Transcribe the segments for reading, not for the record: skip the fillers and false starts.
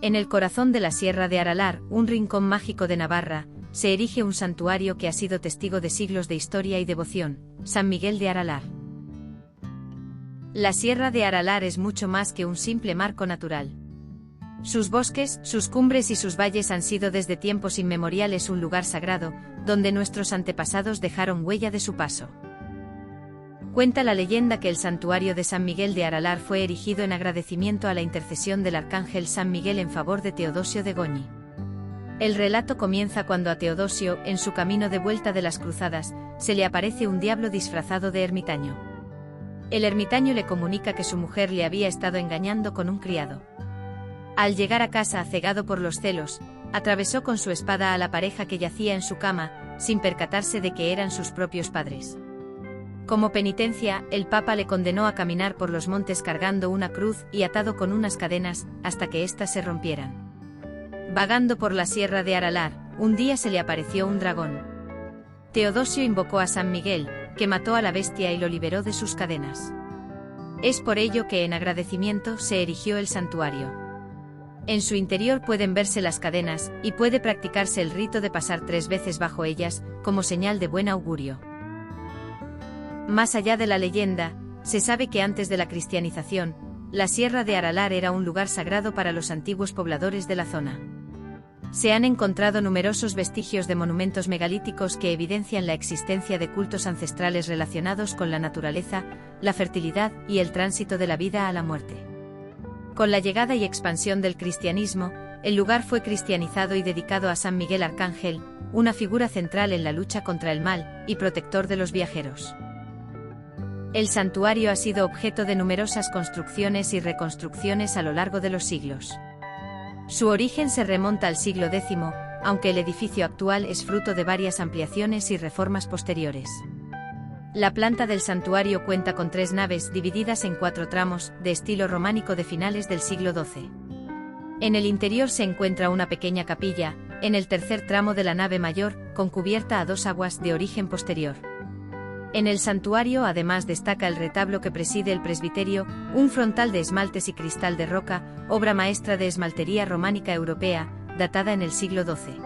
En el corazón de la Sierra de Aralar, un rincón mágico de Navarra, se erige un santuario que ha sido testigo de siglos de historia y devoción, San Miguel de Aralar. La Sierra de Aralar es mucho más que un simple marco natural. Sus bosques, sus cumbres y sus valles han sido desde tiempos inmemoriales un lugar sagrado, donde nuestros antepasados dejaron huella de su paso. Cuenta la leyenda que el santuario de San Miguel de Aralar fue erigido en agradecimiento a la intercesión del arcángel San Miguel en favor de Teodosio de Goñi. El relato comienza cuando a Teodosio, en su camino de vuelta de las cruzadas, se le aparece un diablo disfrazado de ermitaño. El ermitaño le comunica que su mujer le había estado engañando con un criado. Al llegar a casa, cegado por los celos, atravesó con su espada a la pareja que yacía en su cama, sin percatarse de que eran sus propios padres. Como penitencia, el Papa le condenó a caminar por los montes cargando una cruz y atado con unas cadenas, hasta que éstas se rompieran. Vagando por la Sierra de Aralar, un día se le apareció un dragón. Teodosio invocó a San Miguel, que mató a la bestia y lo liberó de sus cadenas. Es por ello que en agradecimiento se erigió el santuario. En su interior pueden verse las cadenas, y puede practicarse el rito de pasar 3 veces bajo ellas, como señal de buen augurio. Más allá de la leyenda, se sabe que antes de la cristianización, la Sierra de Aralar era un lugar sagrado para los antiguos pobladores de la zona. Se han encontrado numerosos vestigios de monumentos megalíticos que evidencian la existencia de cultos ancestrales relacionados con la naturaleza, la fertilidad y el tránsito de la vida a la muerte. Con la llegada y expansión del cristianismo, el lugar fue cristianizado y dedicado a San Miguel Arcángel, una figura central en la lucha contra el mal y protector de los viajeros. El santuario ha sido objeto de numerosas construcciones y reconstrucciones a lo largo de los siglos. Su origen se remonta al siglo X, aunque el edificio actual es fruto de varias ampliaciones y reformas posteriores. La planta del santuario cuenta con 3 naves divididas en 4 tramos, de estilo románico de finales del siglo XII. En el interior se encuentra una pequeña capilla, en el tercer tramo de la nave mayor, con cubierta a 2 aguas de origen posterior. En el santuario además destaca el retablo que preside el presbiterio, un frontal de esmaltes y cristal de roca, obra maestra de esmaltería románica europea, datada en el siglo XII.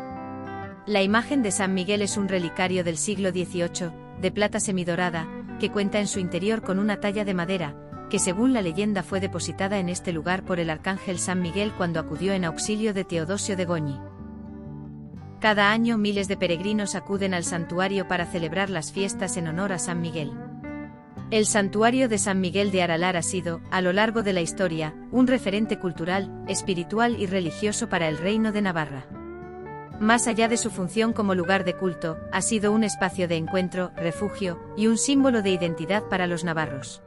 La imagen de San Miguel es un relicario del siglo XVIII, de plata semidorada, que cuenta en su interior con una talla de madera, que según la leyenda fue depositada en este lugar por el arcángel San Miguel cuando acudió en auxilio de Teodosio de Goñi. Cada año miles de peregrinos acuden al santuario para celebrar las fiestas en honor a San Miguel. El santuario de San Miguel de Aralar ha sido, a lo largo de la historia, un referente cultural, espiritual y religioso para el Reino de Navarra. Más allá de su función como lugar de culto, ha sido un espacio de encuentro, refugio y un símbolo de identidad para los navarros.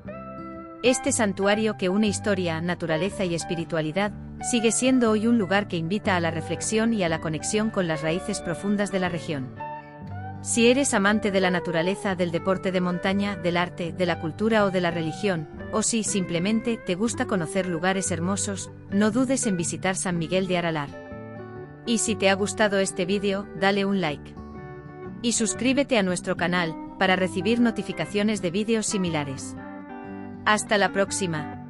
Este santuario que une historia, naturaleza y espiritualidad, sigue siendo hoy un lugar que invita a la reflexión y a la conexión con las raíces profundas de la región. Si eres amante de la naturaleza, del deporte de montaña, del arte, de la cultura o de la religión, o si simplemente te gusta conocer lugares hermosos, no dudes en visitar San Miguel de Aralar. Y si te ha gustado este vídeo, dale un like. Y suscríbete a nuestro canal, para recibir notificaciones de vídeos similares. Hasta la próxima.